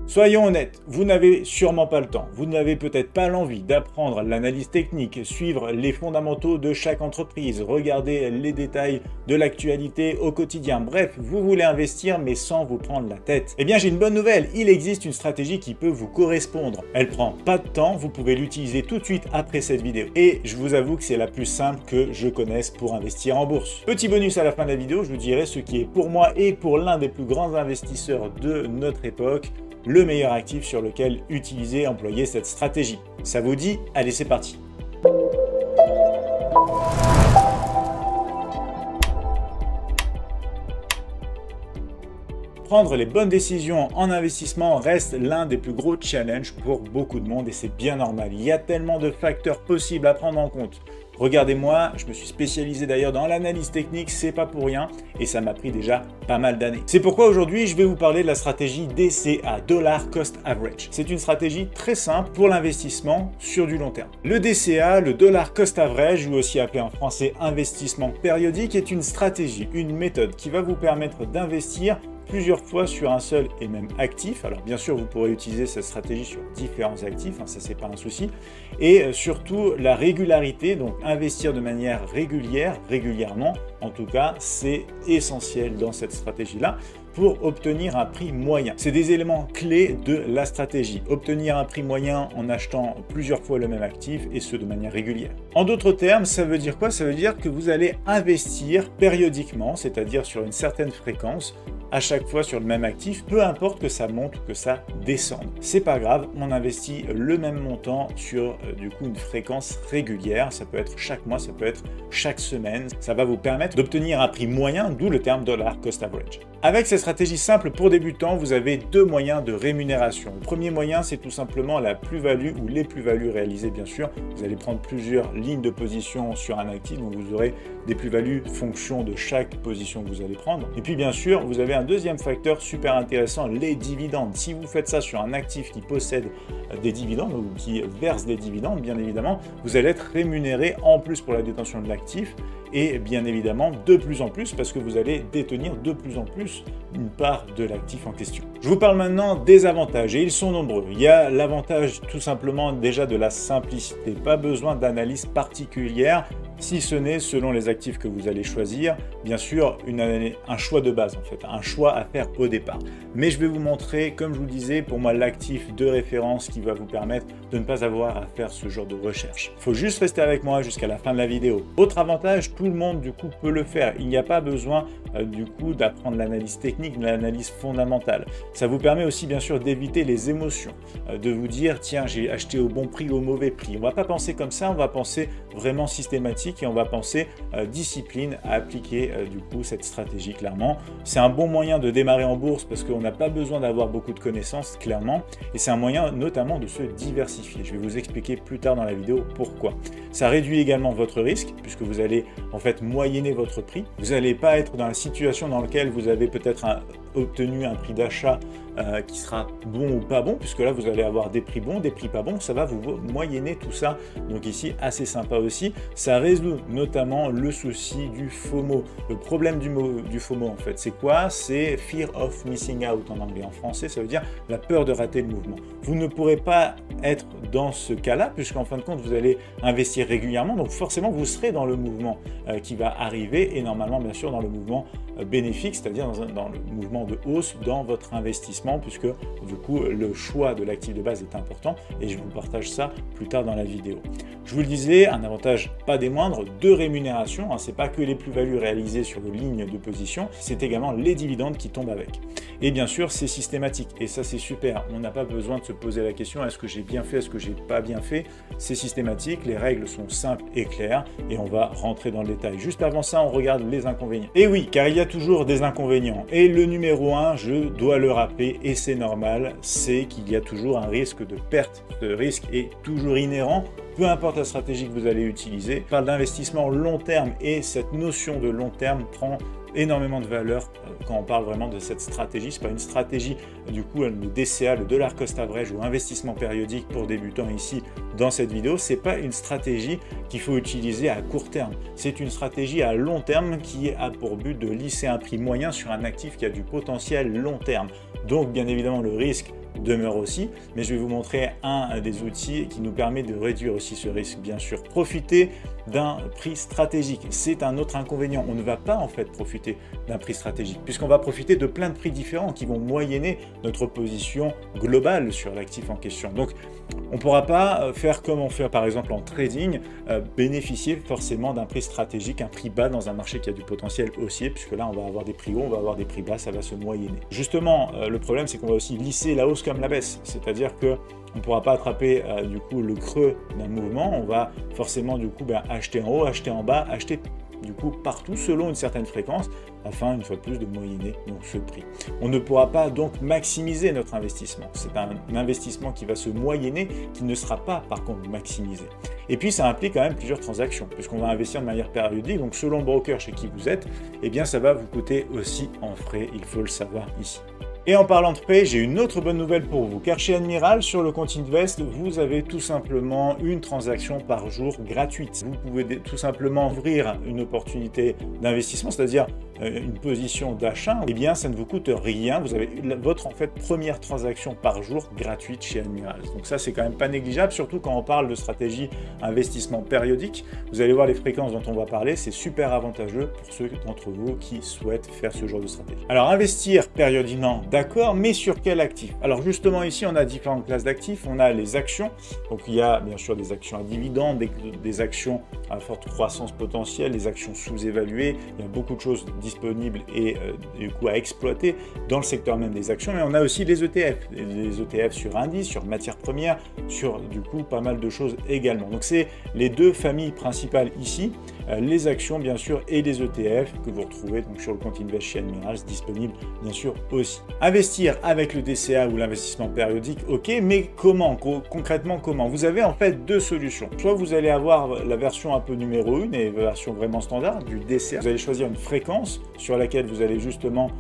Soyons honnêtes, vous n'avez sûrement pas le temps, vous n'avez peut-être pas l'envie d'apprendre l'analyse technique, suivre les fondamentaux de chaque entreprise, regarder les détails de l'actualité au quotidien. Bref, vous voulez investir mais sans vous prendre la tête. Eh bien j'ai une bonne nouvelle, il existe une stratégie qui peut vous correspondre. Elle prend pas de temps, vous pouvez l'utiliser tout de suite après cette vidéo. Et je vous avoue que c'est la plus simple que je connaisse pour investir en bourse. Petit bonus à la fin de la vidéo, je vous dirai ce qui est pour moi et pour l'un des plus grands investisseurs de notre époque, le meilleur actif sur lequel utiliser et employer cette stratégie. Ça vous dit? Allez, c'est parti! Prendre les bonnes décisions en investissement reste l'un des plus gros challenges pour beaucoup de monde et c'est bien normal. Il y a tellement de facteurs possibles à prendre en compte. Regardez-moi, je me suis spécialisé d'ailleurs dans l'analyse technique, c'est pas pour rien et ça m'a pris déjà pas mal d'années. C'est pourquoi aujourd'hui je vais vous parler de la stratégie DCA, Dollar Cost Average. C'est une stratégie très simple pour l'investissement sur du long terme. Le DCA, le Dollar Cost Average, ou aussi appelé en français investissement périodique, est une stratégie, une méthode qui va vous permettre d'investir plusieurs fois sur un seul et même actif. Alors bien sûr, vous pourrez utiliser cette stratégie sur différents actifs, ça c'est pas un souci. Et surtout la régularité, donc investir de manière régulièrement, en tout cas, c'est essentiel dans cette stratégie-là pour obtenir un prix moyen. C'est des éléments clés de la stratégie. Obtenir un prix moyen en achetant plusieurs fois le même actif et ce de manière régulière. En d'autres termes, ça veut dire quoi? Ça veut dire que vous allez investir périodiquement, c'est-à-dire sur une certaine fréquence, à chaque fois sur le même actif, peu importe que ça monte ou que ça descende. C'est pas grave, on investit le même montant sur du coup une fréquence régulière. Ça peut être chaque mois, ça peut être chaque semaine. Ça va vous permettre d'obtenir un prix moyen, d'où le terme Dollar Cost Average. Avec cette stratégie simple pour débutants, vous avez deux moyens de rémunération. Le premier moyen, c'est tout simplement la plus-value ou les plus-values réalisées, bien sûr. Vous allez prendre plusieurs lignes de position sur un actif, donc vous aurez des plus-values fonction de chaque position que vous allez prendre. Et puis bien sûr, vous avez un deuxième facteur super intéressant, les dividendes. Si vous faites ça sur un actif qui possède des dividendes ou qui verse des dividendes, bien évidemment, vous allez être rémunéré en plus pour la détention de l'actif et bien évidemment de plus en plus parce que vous allez détenir de plus en plus une part de l'actif en question. Je vous parle maintenant des avantages et ils sont nombreux. Il y a l'avantage tout simplement déjà de la simplicité, pas besoin d'analyse particulière si ce n'est selon les actifs que vous allez choisir, bien sûr un choix de base en fait, un choix à faire au départ. Mais je vais vous montrer, comme je vous le disais, pour moi l'actif de référence qui va vous permettre de ne pas avoir à faire ce genre de recherche. Il faut juste rester avec moi jusqu'à la fin de la vidéo. Autre avantage, tout le monde du coup peut le faire. Il n'y a pas besoin du coup d'apprendre l'analyse technique, l'analyse fondamentale. Ça vous permet aussi bien sûr d'éviter les émotions, de vous dire tiens j'ai acheté au bon prix ou au mauvais prix. On ne va pas penser comme ça, on va penser vraiment systématique et on va penser discipline à appliquer du coup cette stratégie clairement. C'est un bon moyen de démarrer en bourse parce qu'on n'a pas besoin d'avoir beaucoup de connaissances clairement et c'est un moyen notamment de se diversifier. Je vais vous expliquer plus tard dans la vidéo pourquoi. Ça réduit également votre risque puisque vous allez en fait moyenner votre prix. Vous n'allez pas être dans la situation dans laquelle vous avez peut-être obtenu un prix d'achat qui sera bon ou pas bon, puisque là vous allez avoir des prix bons, des prix pas bons, ça va vous moyenner tout ça. Donc ici assez sympa aussi, ça résout notamment le souci du FOMO. Le problème du FOMO en fait, c'est quoi? C'est Fear of Missing Out en anglais. En français, ça veut dire la peur de rater le mouvement. Vous ne pourrez pas être dans ce cas-là, puisqu'en fin de compte vous allez investir régulièrement, donc forcément vous serez dans le mouvement qui va arriver et normalement bien sûr dans le mouvement bénéfique, c'est-à-dire dans le mouvement de hausse dans votre investissement, puisque du coup le choix de l'actif de base est important et je vous partage ça plus tard dans la vidéo. Je vous le disais, un avantage pas des moindres de rémunération, hein, c'est pas que les plus-values réalisées sur vos lignes de position, c'est également les dividendes qui tombent avec. Et bien sûr, c'est systématique et ça c'est super. On n'a pas besoin de se poser la question est-ce que j'ai bien fait, est-ce que j'ai pas bien fait. C'est systématique, les règles sont simples et claires et on va rentrer dans le détail. Juste avant ça, on regarde les inconvénients. Et oui, car il y a toujours des inconvénients. Et le numéro 1, je dois le rappeler et c'est normal, c'est qu'il y a toujours un risque de perte. Ce risque est toujours inhérent. Peu importe la stratégie que vous allez utiliser, on parle d'investissement long terme et cette notion de long terme prend énormément de valeur quand on parle vraiment de cette stratégie. C'est pas une stratégie du coup le DCA, le Dollar Cost Average ou investissement périodique pour débutants ici dans cette vidéo. C'est pas une stratégie qu'il faut utiliser à court terme. C'est une stratégie à long terme qui a pour but de lisser un prix moyen sur un actif qui a du potentiel long terme. Donc bien évidemment le risque demeure aussi, mais je vais vous montrer un des outils qui nous permet de réduire aussi ce risque, bien sûr. Profiter d'un prix stratégique, c'est un autre inconvénient. On ne va pas en fait profiter d'un prix stratégique, puisqu'on va profiter de plein de prix différents qui vont moyenner notre position globale sur l'actif en question. Donc, on ne pourra pas faire comme on fait par exemple en trading, bénéficier forcément d'un prix stratégique, un prix bas dans un marché qui a du potentiel haussier, puisque là on va avoir des prix hauts, on va avoir des prix bas, ça va se moyenner. Justement, le problème c'est qu'on va aussi lisser la hausse comme la baisse, c'est-à-dire que on ne pourra pas attraper du coup le creux d'un mouvement, on va forcément du coup acheter en haut, acheter en bas, acheter du coup partout selon une certaine fréquence afin une fois de plus de moyenner donc ce prix. On ne pourra pas donc maximiser notre investissement. C'est un investissement qui va se moyenner, qui ne sera pas par contre maximisé. Et puis ça implique quand même plusieurs transactions puisqu'on va investir de manière périodique. Donc selon le broker chez qui vous êtes, eh bien ça va vous coûter aussi en frais, il faut le savoir ici. Et en parlant de frais, j'ai une autre bonne nouvelle pour vous, car chez Admiral, sur le compte Invest, vous avez tout simplement une transaction par jour gratuite. Vous pouvez tout simplement ouvrir une opportunité d'investissement, c'est-à-dire une position d'achat, eh bien ça ne vous coûte rien, vous avez votre en fait première transaction par jour gratuite chez Admiral. Donc ça c'est quand même pas négligeable, surtout quand on parle de stratégie investissement périodique. Vous allez voir les fréquences dont on va parler, c'est super avantageux pour ceux d'entre vous qui souhaitent faire ce genre de stratégie. Alors investir périodiquement, d'accord, mais sur quel actif? Alors justement ici on a différentes classes d'actifs, on a les actions, donc il y a bien sûr des actions à dividendes, des actions à forte croissance potentielle, des actions sous-évaluées, il y a beaucoup de choses disponibles et du coup à exploiter dans le secteur même des actions, mais on a aussi les ETF sur indices, sur matières premières, sur du coup pas mal de choses également. Donc c'est les deux familles principales ici, les actions bien sûr et les ETF que vous retrouvez donc sur le compte Invest chez Admiral, disponible bien sûr aussi. Investir avec le DCA ou l'investissement périodique, ok, mais comment, concrètement comment? Vous avez en fait deux solutions. Soit vous allez avoir la version un peu numéro 1 et version vraiment standard du DCA. Vous allez choisir une fréquence sur laquelle vous allez justement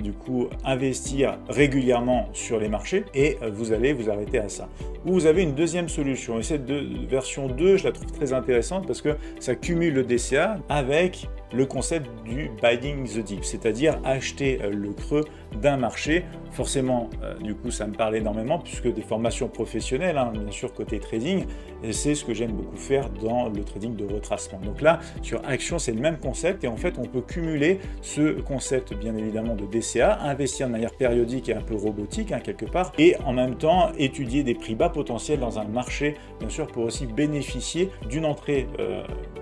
du coup investir régulièrement sur les marchés et vous allez vous arrêter à ça. Ou vous avez une deuxième solution et cette version 2, je la trouve très intéressante parce que ça cumule le DCA avec le concept du buying the dip, c'est-à-dire acheter le creux d'un marché. Forcément, du coup, ça me parle énormément puisque des formations professionnelles, hein, bien sûr côté trading, c'est ce que j'aime beaucoup faire dans le trading de retracement. Donc là, sur Action, c'est le même concept et en fait, on peut cumuler ce concept, bien évidemment, de DCA, investir de manière périodique et un peu robotique, hein, quelque part, et en même temps, étudier des prix bas potentiels dans un marché, bien sûr, pour aussi bénéficier d'une entrée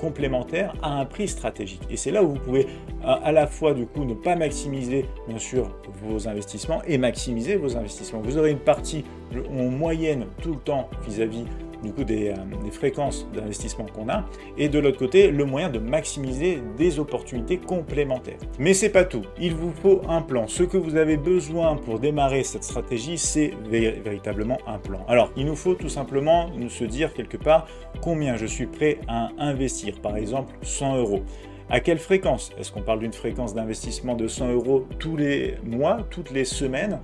complémentaire à un prix stratégique. Et c'est là où vous pouvez à la fois, du coup, ne pas maximiser, bien sûr, vos investissements et maximiser vos investissements. Vous aurez une partie en moyenne tout le temps vis-à-vis du coup des fréquences d'investissement qu'on a, et de l'autre côté le moyen de maximiser des opportunités complémentaires. Mais c'est pas tout, il vous faut un plan. Ce que vous avez besoin pour démarrer cette stratégie, c'est véritablement un plan. Alors il nous faut tout simplement se dire quelque part combien je suis prêt à investir, par exemple 100 €. À quelle fréquence? Est-ce qu'on parle d'une fréquence d'investissement de 100 € tous les mois, toutes les semaines,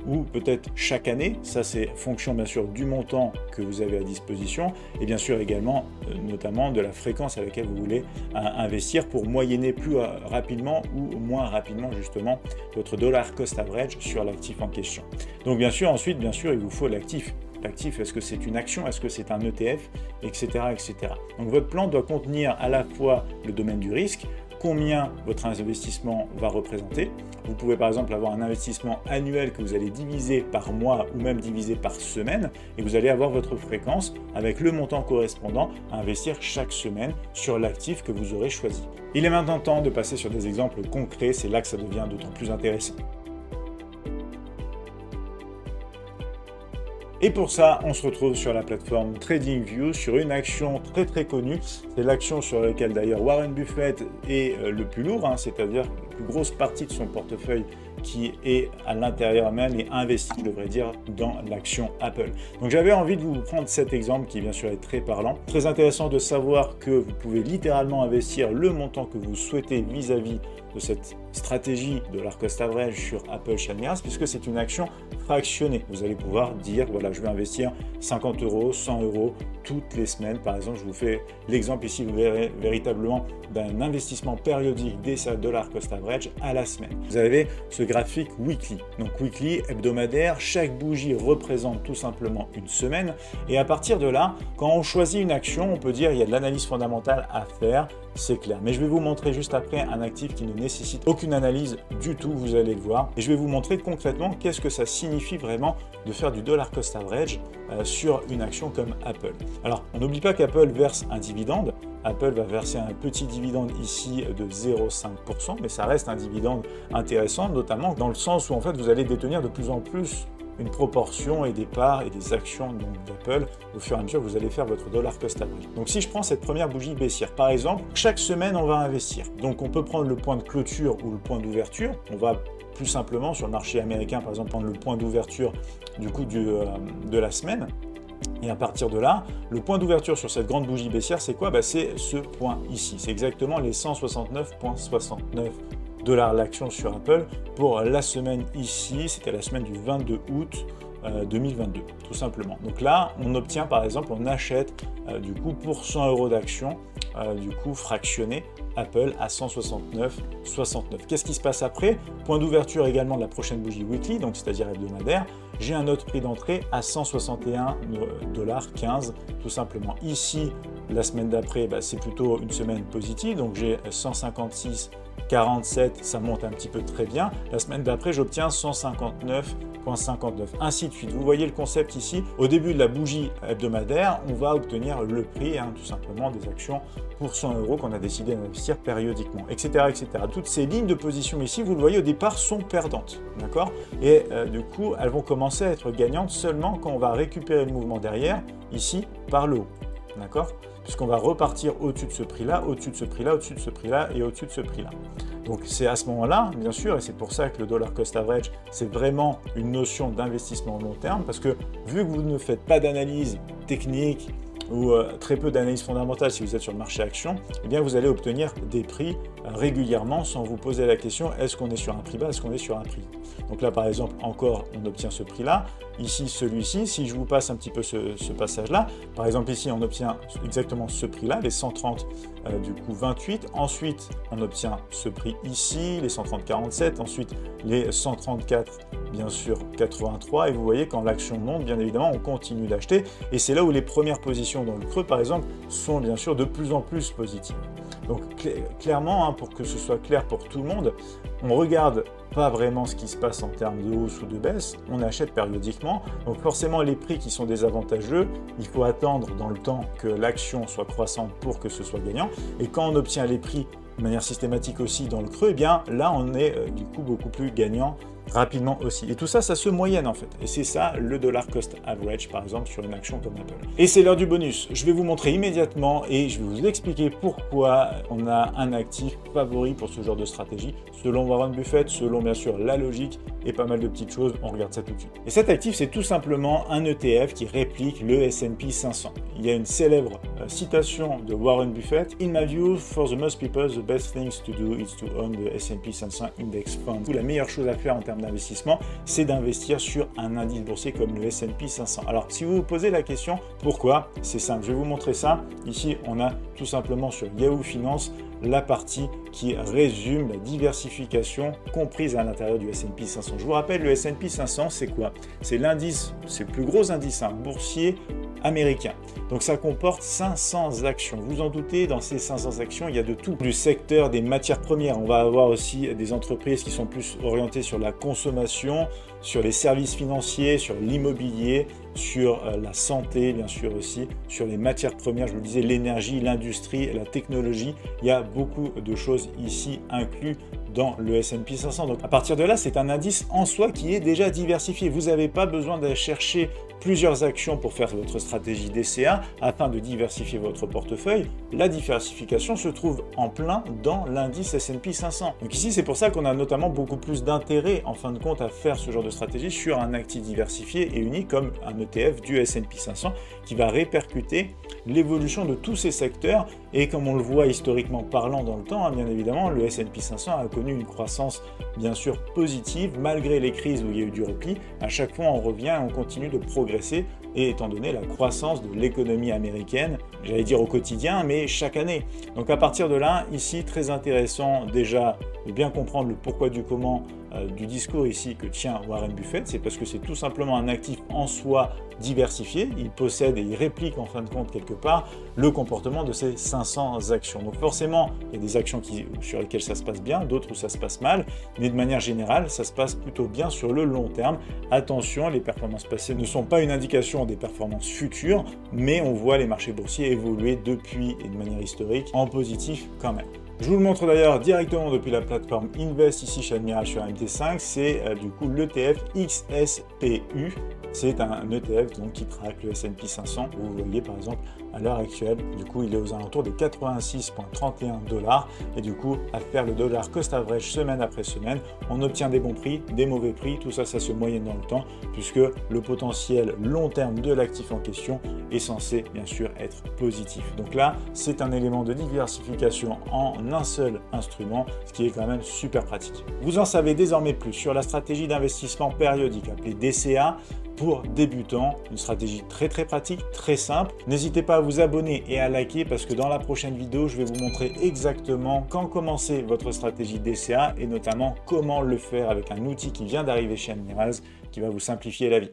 ou peut-être chaque année? Ça, c'est fonction bien sûr du montant que vous avez à disposition et bien sûr également notamment de la fréquence à laquelle vous voulez investir pour moyenner plus rapidement ou moins rapidement justement votre dollar cost average sur l'actif en question. Donc bien sûr, ensuite, bien sûr, il vous faut l'actif. L'actif, est-ce que c'est une action, est-ce que c'est un ETF, etc., etc. Donc votre plan doit contenir à la fois le domaine du risque, combien votre investissement va représenter. Vous pouvez par exemple avoir un investissement annuel que vous allez diviser par mois ou même diviser par semaine et vous allez avoir votre fréquence avec le montant correspondant à investir chaque semaine sur l'actif que vous aurez choisi. Il est maintenant temps de passer sur des exemples concrets, c'est là que ça devient d'autant plus intéressant. Et pour ça, on se retrouve sur la plateforme TradingView sur une action très connue. C'est l'action sur laquelle d'ailleurs Warren Buffett est le plus lourd, hein, c'est-à-dire la plus grosse partie de son portefeuille qui est à l'intérieur même et investi, je devrais dire, dans l'action Apple. Donc j'avais envie de vous prendre cet exemple qui bien sûr est très parlant. Très intéressant de savoir que vous pouvez littéralement investir le montant que vous souhaitez vis-à-vis de cette stratégie dollar cost average sur Apple chez Admiras, puisque c'est une action fractionnée. Vous allez pouvoir dire, voilà, je vais investir 50 euros, 100 euros toutes les semaines. Par exemple, je vous fais l'exemple ici, vous verrez véritablement d'un investissement périodique des dollar cost average à la semaine. Vous avez ce graphique weekly. Donc weekly, hebdomadaire, chaque bougie représente tout simplement une semaine. Et à partir de là, quand on choisit une action, on peut dire il y a de l'analyse fondamentale à faire, c'est clair. Mais je vais vous montrer juste après un actif qui ne nécessite aucune analyse du tout, vous allez le voir. Et je vais vous montrer concrètement qu'est-ce que ça signifie vraiment de faire du dollar cost average sur une action comme Apple. Alors, on n'oublie pas qu'Apple verse un dividende. Apple va verser un petit dividende ici de 0,5%, mais ça reste un dividende intéressant, notamment dans le sens où en fait vous allez détenir de plus en plus une proportion et des parts et des actions d'Apple au fur et à mesure que vous allez faire votre dollar cost average. Donc si je prends cette première bougie baissière, par exemple, chaque semaine on va investir. Donc on peut prendre le point de clôture ou le point d'ouverture. On va plus simplement sur le marché américain, par exemple, prendre le point d'ouverture du coup de la semaine. Et à partir de là, le point d'ouverture sur cette grande bougie baissière, c'est quoi? C'est ce point ici. C'est exactement les 169,69 $ l'action sur Apple pour la semaine ici. C'était la semaine du 22 août 2022, tout simplement. Donc là, on obtient par exemple, on achète du coup pour 100 euros d'action, du coup fractionné Apple à 169,69. Qu'est-ce qui se passe après? Point d'ouverture également de la prochaine bougie weekly, donc c'est-à-dire hebdomadaire. J'ai un autre prix d'entrée à 161,15 $, tout simplement. Ici, la semaine d'après, c'est plutôt une semaine positive, donc j'ai 156,47, ça monte un petit peu très bien. La semaine d'après, j'obtiens 159,59, ainsi de suite. Vous voyez le concept ici. Au début de la bougie hebdomadaire, on va obtenir le prix, tout simplement, des actions pour 100 euros qu'on a décidé d'investir périodiquement, etc., etc. Toutes ces lignes de position ici, vous le voyez, au départ, sont perdantes, d'accord? Et du coup, elles vont commencer à être gagnantes seulement quand on va récupérer le mouvement derrière, ici, par le haut, d'accord? Puisqu'on va repartir au-dessus de ce prix-là, au-dessus de ce prix-là, au-dessus de ce prix-là et au-dessus de ce prix-là. Donc c'est à ce moment-là, bien sûr, et c'est pour ça que le dollar cost average, c'est vraiment une notion d'investissement long terme, parce que vu que vous ne faites pas d'analyse technique ou très peu d'analyse fondamentale si vous êtes sur le marché action, eh bien vous allez obtenir des prix régulièrement sans vous poser la question est-ce qu'on est sur un prix bas, est-ce qu'on est sur un prix. Donc là par exemple encore on obtient ce prix-là, ici celui-ci, si je vous passe un petit peu ce passage-là, par exemple ici on obtient exactement ce prix-là, les 130 du coup 28, ensuite on obtient ce prix ici, les 130,47, ensuite les 134 bien sûr 83, et vous voyez quand l'action monte, bien évidemment on continue d'acheter, et c'est là où les premières positions dans le creux par exemple sont bien sûr de plus en plus positives. Donc clairement, pour que ce soit clair pour tout le monde, on regarde pas vraiment ce qui se passe en termes de hausse ou de baisse, on achète périodiquement, donc forcément les prix qui sont désavantageux, il faut attendre dans le temps que l'action soit croissante pour que ce soit gagnant, et quand on obtient les prix de manière systématique aussi dans le creux, eh bien là on est du coup beaucoup plus gagnant rapidement aussi. Et tout ça, ça se moyenne en fait. Et c'est ça le dollar cost average par exemple sur une action comme Apple. Et c'est l'heure du bonus. Je vais vous montrer immédiatement et je vais vous expliquer pourquoi on a un actif favori pour ce genre de stratégie, selon Warren Buffett, selon bien sûr la logique et pas mal de petites choses. On regarde ça tout de suite. Et cet actif, c'est tout simplement un ETF qui réplique le S&P 500. Il y a une célèbre citation de Warren Buffett: In my view, for the most people, the best things to do is to own the S&P 500 Index Fund. La meilleure chose à faire en termes d'investissement, c'est d'investir sur un indice boursier comme le S&P 500. Alors, si vous vous posez la question, pourquoi? C'est simple, je vais vous montrer ça. Ici, on a tout simplement sur Yahoo Finance la partie qui résume la diversification comprise à l'intérieur du S&P 500. Je vous rappelle, le S&P 500, c'est quoi? C'est l'indice, c'est le plus gros indice boursier américain. Donc ça comporte 500 actions. Vous en doutez, dans ces 500 actions, il y a de tout. Du secteur des matières premières, on va avoir aussi des entreprises qui sont plus orientées sur la consommation, sur les services financiers, sur l'immobilier, sur la santé bien sûr aussi, sur les matières premières, je vous le disais, l'énergie, l'industrie, la technologie. Il y a beaucoup de choses ici inclus dans le S&P 500. Donc à partir de là, c'est un indice en soi qui est déjà diversifié. Vous n'avez pas besoin d'aller chercher plusieurs actions pour faire votre stratégie DCA afin de diversifier votre portefeuille. La diversification se trouve en plein dans l'indice S&P 500. Donc ici, c'est pour ça qu'on a notamment beaucoup plus d'intérêt en fin de compte à faire ce genre de stratégie sur un actif diversifié et unique comme un ETF du S&P 500 qui va répercuter l'évolution de tous ces secteurs. Et comme on le voit historiquement parlant dans le temps, bien évidemment, le S&P 500 a connu connu une croissance bien sûr positive, malgré les crises où il y a eu du repli. À chaque fois, on revient et on continue de progresser, et étant donné la croissance de l'économie américaine, j'allais dire au quotidien, mais chaque année. Donc à partir de là, ici, très intéressant déjà de bien comprendre le pourquoi du comment du discours ici que tient Warren Buffett. C'est parce que c'est tout simplement un actif en soi diversifié. Il possède et il réplique en fin de compte quelque part le comportement de ces 500 actions. Donc forcément, il y a des actions sur lesquelles ça se passe bien, d'autres où ça se passe mal, mais de manière générale, ça se passe plutôt bien sur le long terme. Attention, les performances passées ne sont pas une indication des performances futures, mais on voit les marchés boursiers évoluer depuis et de manière historique en positif quand même. Je vous le montre d'ailleurs directement depuis la plateforme Invest ici chez Admiral sur MT5, c'est du coup l'ETF XSPU. C'est un ETF donc, qui traque le S&P 500. Vous voyez par exemple à l'heure actuelle, du coup il est aux alentours des 86,31 $. Et du coup, à faire le dollar cost average semaine après semaine, on obtient des bons prix, des mauvais prix. Tout ça, ça se moyenne dans le temps puisque le potentiel long terme de l'actif en question est censé bien sûr être positif. Donc là, c'est un élément de diversification en un seul instrument, ce qui est quand même super pratique. Vous en savez désormais plus sur la stratégie d'investissement périodique appelée DCA. Pour débutants, une stratégie très pratique, très simple. N'hésitez pas à vous abonner et à liker parce que dans la prochaine vidéo, je vais vous montrer exactement quand commencer votre stratégie DCA et notamment comment le faire avec un outil qui vient d'arriver chez Admirals qui va vous simplifier la vie.